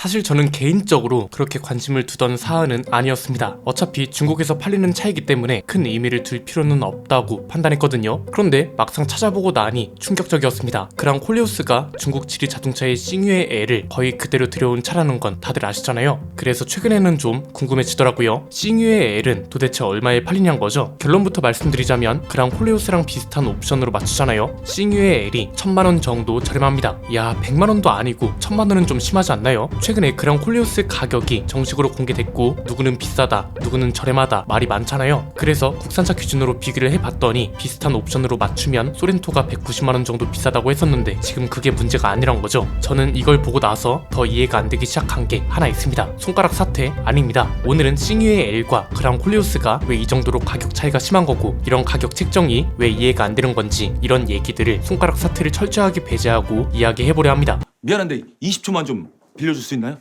사실 저는 개인적으로 그렇게 관심을 두던 사안은 아니었습니다. 어차피 중국에서 팔리는 차이기 때문에 큰 의미를 둘 필요는 없다고 판단했거든요. 그런데 막상 찾아보고 나니 충격적이었습니다. 그랑 콜리오스가 중국 지리 자동차의 싱유의 L을 거의 그대로 들여온 차라는 건 다들 아시잖아요. 그래서 최근에는 좀 궁금해지더라고요. 싱유의 L은 도대체 얼마에 팔리냐는 거죠. 결론부터 말씀드리자면 그랑 콜리오스랑 비슷한 옵션으로 맞추잖아요. 싱유의 L이 1000만원 정도 저렴합니다. 야, 100만원도 아니고 1000만원은 좀 심하지 않나요? 최근에 그랑 콜리오스 가격이 정식으로 공개됐고 누구는 비싸다, 누구는 저렴하다 말이 많잖아요. 그래서 국산차 기준으로 비교를 해봤더니 비슷한 옵션으로 맞추면 소렌토가 190만원 정도 비싸다고 했었는데 지금 그게 문제가 아니란 거죠. 저는 이걸 보고 나서 더 이해가 안 되기 시작한 게 하나 있습니다. 손가락 사태 아닙니다. 오늘은 싱유의 L과 그랑 콜리오스가 왜 이 정도로 가격 차이가 심한 거고 이런 가격 책정이 왜 이해가 안 되는 건지 이런 얘기들을 손가락 사태를 철저하게 배제하고 이야기해보려 합니다. 미안한데 20초만 좀 빌려줄 수 있나요?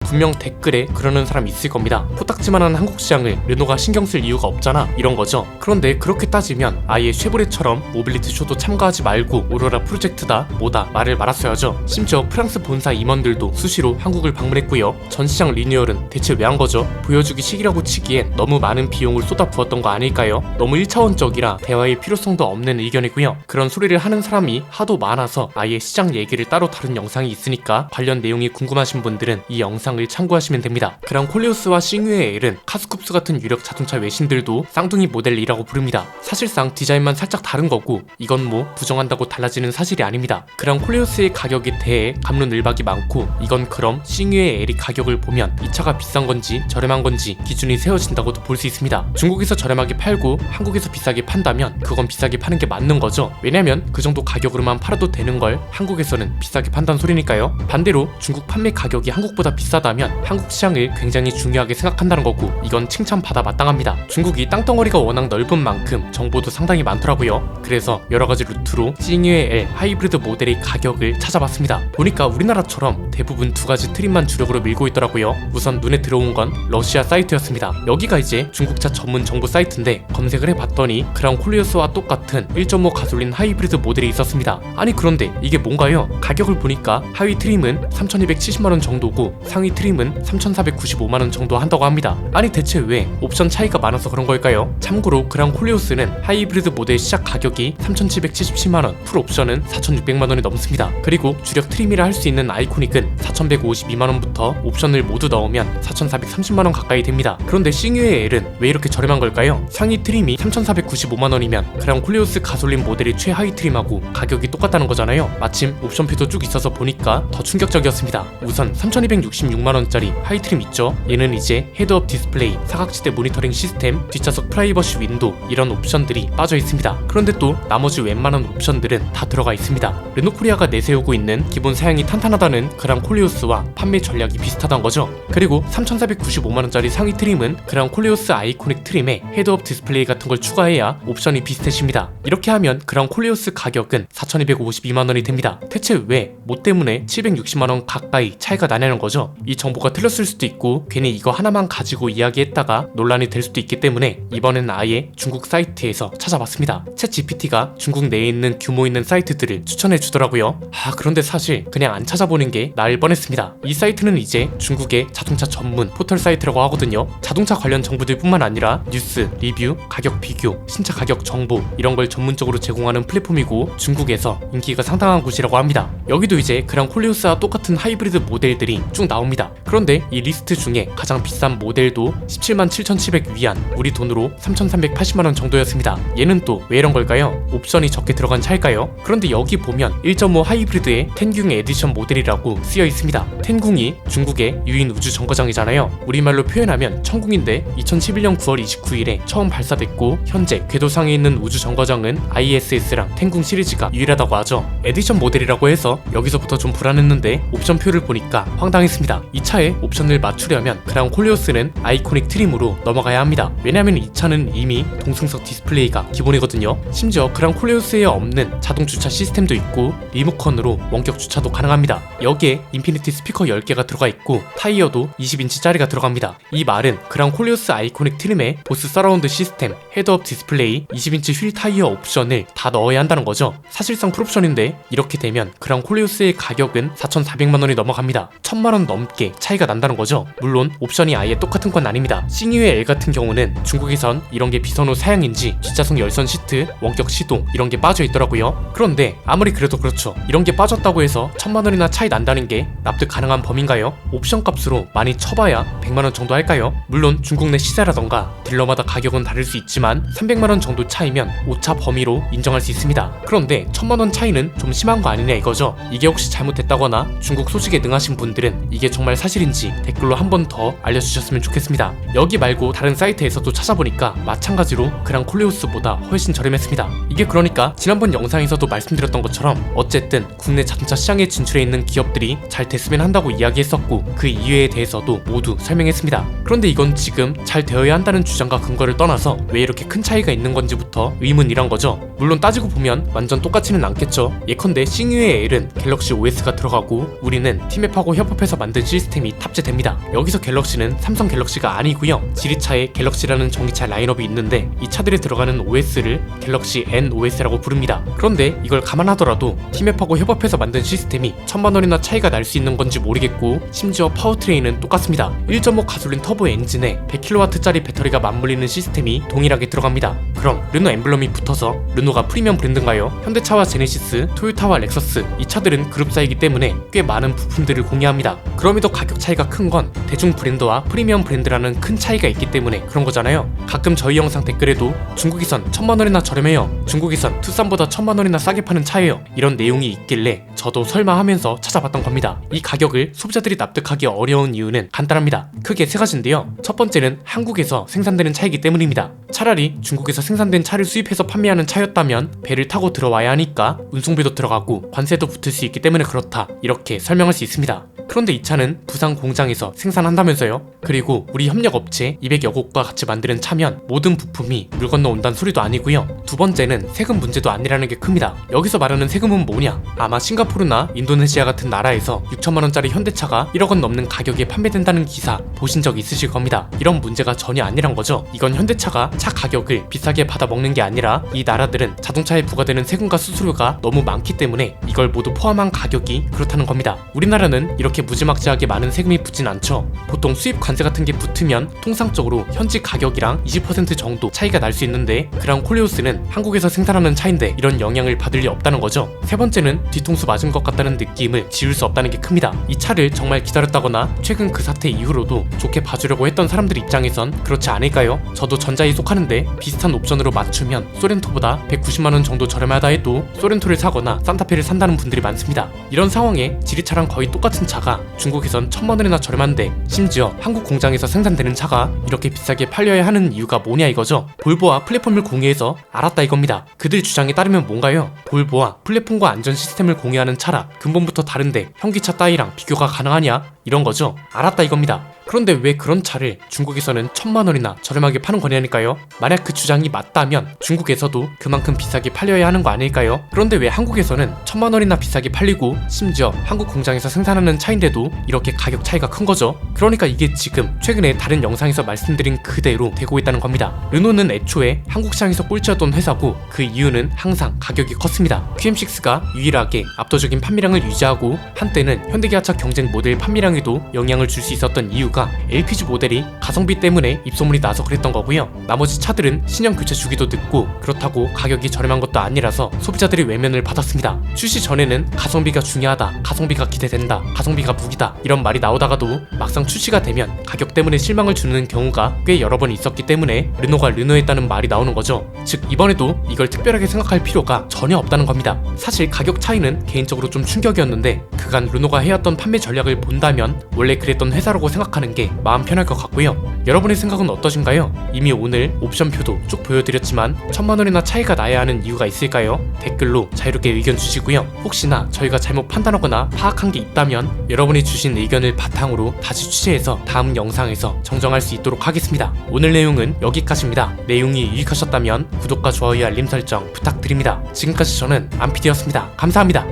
분명 댓글에 그러는 사람 있을 겁니다. 코딱지만한 한국 시장을 르노가 신경 쓸 이유가 없잖아 이런 거죠. 그런데 그렇게 따지면 아예 쉐보레처럼 모빌리티 쇼도 참가하지 말고 오로라 프로젝트다 뭐다 말을 말았어야죠. 심지어 프랑스 본사 임원들도 수시로 한국을 방문했고요. 전 시장 리뉴얼은 대체 왜 한 거죠? 보여주기 식이라고 치기엔 너무 많은 비용을 쏟아부었던 거 아닐까요? 너무 1차원적이라 대화의 필요성도 없는 의견이고요. 그런 소리를 하는 사람이 하도 많아서 아예 시장 얘기를 따로 다룬 영상이 있으니까 관련 내용이 궁금하신 분들은 이 영상을 참고하시면 됩니다. 그랑 콜리오스와 싱유의 L은 카스쿱스 같은 유력 자동차 외신들도 쌍둥이 모델이라고 부릅니다. 사실상 디자인만 살짝 다른 거고 이건 뭐 부정한다고 달라지는 사실이 아닙니다. 그랑 콜리오스의 가격에 대해 갑론을박이 많고 이건 그럼 싱유의 L이 가격을 보면 이 차가 비싼 건지 저렴한 건지 기준이 세워진다고도 볼 수 있습니다. 중국에서 저렴하게 팔고 한국에서 비싸게 판다면 그건 비싸게 파는 게 맞는 거죠. 왜냐면 그 정도 가격으로만 팔아도 되는 걸 한국에서는 비싸게 판다는 소리니까요. 반대로 중국 판매 가격이 한국보다 비싸다면 한국 시장을 굉장히 중요하게 생각한다는 거고 이건 칭찬받아 마땅합니다. 중국이 땅덩어리가 워낙 넓은 만큼 정보도 상당히 많더라고요. 그래서 여러가지 루트로 싱유의 L 하이브리드 모델의 가격을 찾아봤습니다. 보니까 우리나라처럼 대부분 두 가지 트림만 주력으로 밀고 있더라고요. 우선 눈에 들어온 건 러시아 사이트였습니다. 여기가 이제 중국차 전문 정보 사이트인데 검색을 해봤더니 그랑 콜리오스와 똑같은 1.5 가솔린 하이브리드 모델이 있었습니다. 아니 그런데 이게 뭔가요? 가격을 보니까 하위 트림은 3270만원 정도고 상위 트림은 3495만원 정도 한다고 합니다. 아니 대체 왜 옵션 차이가 많아서 그런 걸까요? 참고로 그랑 콜리오스는 하이브리드 모델 시작 가격이 3777만원, 풀 옵션은 4600만원이 넘습니다. 그리고 주력 트림이라 할 수 있는 아이코닉은 4152만원부터 옵션을 모두 넣으면 4430만원 가까이 됩니다. 그런데 싱유의 L은 왜 이렇게 저렴한 걸까요? 상위 트림이 3495만원이면 그랑 콜리오스 가솔린 모델의 최하위 트림하고 가격이 똑같다는 거잖아요. 마침 옵션표도 쭉 있어서 보니까 더 충격적이었습니다. 우선 3266만원짜리 하이 트림 있죠? 얘는 이제 헤드업 디스플레이, 사각지대 모니터링 시스템, 뒷좌석 프라이버시 윈도 이런 옵션들이 빠져 있습니다. 그런데 또 나머지 웬만한 옵션들은 다 들어가 있습니다. 르노코리아가 내세우고 있는 기본 사양이 탄탄하다는 그랑 콜리오스와 판매 전략이 비슷하단 거죠. 그리고 3495만원짜리 상위 트림은 그랑 콜리오스 아이코닉 트림에 헤드업 디스플레이 같은 걸 추가해야 옵션이 비슷해집니다. 이렇게 하면 그랑 콜리오스 가격은 4252만원이 됩니다. 대체 왜 뭐 때문에 760만원 가까이 차이가 나냐는 거죠. 이 정보가 틀렸을 수도 있고 괜히 이거 하나만 가지고 이야기했다가 논란이 될 수도 있기 때문에 이번엔 아예 중국 사이트에서 찾아봤습니다. 챗 GPT가 중국 내에 있는 규모 있는 사이트들을 추천해 주더라고요. 그런데 사실 그냥 안 찾아보는 게 나을 뻔했습니다. 이 사이트는 이제 중국의 자동차 전문 포털 사이트라고 하거든요. 자동차 관련 정보들 뿐만 아니라 뉴스, 리뷰, 가격 비교, 신차 가격 정보 이런 걸 전문적으로 제공하는 플랫폼이고 중국에서 인기가 상당한 곳이라고 합니다. 여기도 이제 그랑 콜리오스와 똑같은 하이브리드 모델들이 쭉 나옵니다. 그런데 이 리스트 중에 가장 비싼 모델도 177,700 위안, 우리 돈으로 3,380만원 정도였습니다. 얘는 또 왜 이런 걸까요? 옵션이 적게 들어간 차일까요? 그런데 여기 보면 1.5 하이브리드의 텐궁 에디션 모델이라고 쓰여 있습니다. 텐궁이 중국의 유인 우주 정거장이잖아요. 우리말로 표현하면 천궁인데 2011년 9월 29일에 처음 발사됐고 현재 궤도상에 있는 우주 정거장은 ISS랑 텐궁 시리즈가 유일하다고 하죠. 에디션 모델이라고 해서 여기서부터 좀 불안했는데 옵션표를 보니까 황당했습니다. 이 차에 옵션을 맞추려면 그랑 콜리오스는 아이코닉 트림으로 넘어가야 합니다. 왜냐하면 이 차는 이미 동승석 디스플레이가 기본이거든요. 심지어 그랑 콜리오스에 없는 자동 주차 시스템도 있고 리모컨으로 원격 주차도 가능합니다. 여기에 인피니티 스피커 10개가 들어가 있고 타이어도 20인치짜리가 들어갑니다. 이 말은 그랑 콜리오스 아이코닉 트림에 보스 서라운드 시스템, 헤드업 디스플레이, 20인치 휠 타이어 옵션을 다 넣어야 한다는 거죠. 사실상 풀옵션인데 이렇게 되면 그랑 콜리오스의 가격은 4,400만원이 넘어갑니다. 1,000만원 넘게 차이가 난다는 거죠. 물론 옵션이 아예 똑같은 건 아닙니다. 싱유의 L 같은 경우는 중국에선 이런 게 비선호 사양인지 뒷좌석 열선 시트, 원격 시동 이런 게 빠져 있더라고요. 그런데 아무리 그래도 그렇죠. 이런 게 빠졌다고 해서 1,000만원이나 차이 난다는 게 납득 가능한 범인가요? 옵션 값으로 많이 쳐봐야 100만원 정도 할까요? 물론 중국 내 시세라던가 딜러마다 가격은 다를 수 있지만 300만원 정도 차이면 오차 범위로 인정할 수 있습니다. 그런데 1,000만원 차이는 좀 심한 거 아니냐 이거죠. 이게 혹시 잘못됐다거나 중국 소식에 능하신 분들은 이게 정말 사실인지 댓글로 한 번 더 알려주셨으면 좋겠습니다. 여기 말고 다른 사이트에서도 찾아보니까 마찬가지로 그랑 콜리오스보다 훨씬 저렴했습니다. 이게 그러니까 지난번 영상에서도 말씀드렸던 것처럼 어쨌든 국내 자동차 시장에 진출해 있는 기업들이 잘 됐으면 한다고 이야기했었고 그 이유에 대해서도 모두 설명했습니다. 그런데 이건 지금 잘 되어야 한다는 주장과 근거를 떠나서 왜 이렇게 큰 차이가 있는 건지부터 의문이란 거죠. 물론 따지고 보면 완전 똑같지는 않겠죠. 예컨대 싱유의 L은 갤럭시 OS가 들어가고 우리는 티맵하고 협업해서 만든 시스템이 탑재됩니다. 여기서 갤럭시는 삼성 갤럭시가 아니고요. 지리차에 갤럭시라는 전기차 라인업이 있는데 이 차들에 들어가는 OS를 갤럭시 NOS라고 부릅니다. 그런데 이걸 감안하더라도 티맵하고 협업해서 만든 시스템이 1,000만원이나 차이가 날 수 있는 건지 모르겠고 심지어 파워트레인은 똑같습니다. 1.5 가솔린 터보 엔진에 100kW짜리 배터리가 맞물리는 시스템이 동일하게 들어갑니다. 그럼 르노 엠블럼이 붙어서 르노가 프리미엄 브랜드인가요? 현대차와 제네시스, 토요타와 렉서스 이 차들은 그룹사이기 때문에 꽤 많은 부품들을 공유합니다. 그럼에도 가격 차이가 큰 건 대중 브랜드와 프리미엄 브랜드라는 큰 차이가 있기 때문에 그런 거잖아요. 가끔 저희 영상 댓글에도 중국에선 1,000만원이나 저렴해요. 중국에선 투싼보다 1,000만원이나 싸게 파는 차예요. 이런 내용이 있길래 저도 설마 하면서 찾아봤던 겁니다. 이 가격을 소비자들이 납득하기 어려운 이유는 간단합니다. 크게 세 가지인데요. 첫 번째는 한국에서 생산되는 차이기 때문입니다. 차라리 중국에서 생산된 차를 수입해서 판매하는 차였다면 배를 타고 들어와야 하니까 운송비도 들어가고 관세도 붙을 수 있기 때문에 그렇다 이렇게 설명할 수 있습니다. 그런데 이 차는 부산 공장에서 생산한다면서요? 그리고 우리 협력업체 200여 곳과 같이 만드는 차면 모든 부품이 물 건너 온다는 소리도 아니고요. 두 번째는 세금 문제도 아니라는 게 큽니다. 여기서 말하는 세금은 뭐냐? 아마 싱가포르나 인도네시아 같은 나라에서 6천만원짜리 현대차가 1억 원 넘는 가격에 판매된다는 기사 보신 적 있으실 겁니다. 이런 문제가 전혀 아니란 거죠. 이건 현대차가 차 가격을 비싸게 받아먹는 게 아니라 이 나라들은 자동차에 부과되는 세금과 수수료가 너무 많기 때문에 이걸 모두 포함한 가격이 그렇다는 겁니다. 우리나라는 이렇게 무지막지하게 많은 세금이 붙진 않죠. 보통 수입 관세 같은 게 붙으면 통상적으로 현지 가격이랑 20% 정도 차이가 날 수 있는데 그랑 콜리오스는 한국에서 생산하는 차인데 이런 영향을 받을 리 없다는 거죠. 세 번째는 뒤통수 맞은 것 같다는 느낌을 지울 수 없다는 게 큽니다. 이 차를 정말 기다렸다거나 최근 그 사태 이후로도 좋게 봐주려고 했던 사람들 입장에선 그렇지 않을까요? 저도 전자에 속하는데 비슷한 옵션으로 맞추면 소렌토보다 190만원 정도 저렴하다 해도 소렌토를 사거나 산타페를 산다는 분들이 많습니다. 이런 상황에 지리차랑 거의 똑같은 차가 중국에선 1,000만원이나 저렴한데 심지어 한국 공장에서 생산되는 차가 이렇게 비싸게 팔려야 하는 이유가 뭐냐 이거죠. 볼보와 플랫폼을 공유해서 알았다 이겁니다. 그들 주장에 따르면 뭔가요? 볼보와 플랫폼과 안전 시스템을 공유하는 차라 근본부터 다른데 현기차 따위랑 비교가 가능하냐? 이런 거죠. 알았다 이겁니다. 그런데 왜 그런 차를 중국에서는 1,000만원이나 저렴하게 파는 거냐니까요? 만약 그 주장이 맞다면 중국에서도 그만큼 비싸게 팔려야 하는 거 아닐까요? 그런데 왜 한국에서는 1,000만원이나 비싸게 팔리고 심지어 한국 공장에서 생산하는 차인데도 이렇게 가격 차이가 큰 거죠? 그러니까 이게 지금 최근에 다른 영상에서 말씀드린 그대로 되고 있다는 겁니다. 르노는 애초에 한국 시장에서 꼴찌였던 회사고 그 이유는 항상 가격이 컸습니다. QM6가 유일하게 압도적인 판매량을 유지하고 한때는 현대기아차 경쟁 모델 판매량에도 영향을 줄 수 있었던 이유가 LPG 모델이 가성비 때문에 입소문이 나서 그랬던 거고요. 나머지 차들은 신형 교체 주기도 늦고 그렇다고 가격이 저렴한 것도 아니라서 소비자들이 외면을 받았습니다. 출시 전에는 가성비가 중요하다, 가성비가 기대된다, 가성비가 무기다 이런 말이 나오다가도 막상 출시가 되면 가격 때문에 실망을 주는 경우가 꽤 여러 번 있었기 때문에 르노가 르노했다는 말이 나오는 거죠. 즉 이번에도 이걸 특별하게 생각할 필요가 전혀 없다는 겁니다. 사실 가격 차이는 개인적으로 좀 충격이었는데 그간 르노가 해왔던 판매 전략을 본다면 원래 그랬던 회사라고 생각하는 하는 게 마음 편할 것 같고요. 여러분의 생각은 어떠신가요? 이미 오늘 옵션표도 쭉 보여드렸지만 1000만원이나 차이가 나야 하는 이유가 있을까요? 댓글로 자유롭게 의견 주시고요. 혹시나 저희가 잘못 판단하거나 파악한 게 있다면 여러분이 주신 의견을 바탕으로 다시 취재해서 다음 영상에서 정정할 수 있도록 하겠습니다. 오늘 내용은 여기까지입니다. 내용이 유익하셨다면 구독과 좋아요 알림 설정 부탁드립니다. 지금까지 저는 안피디였습니다. 감사합니다.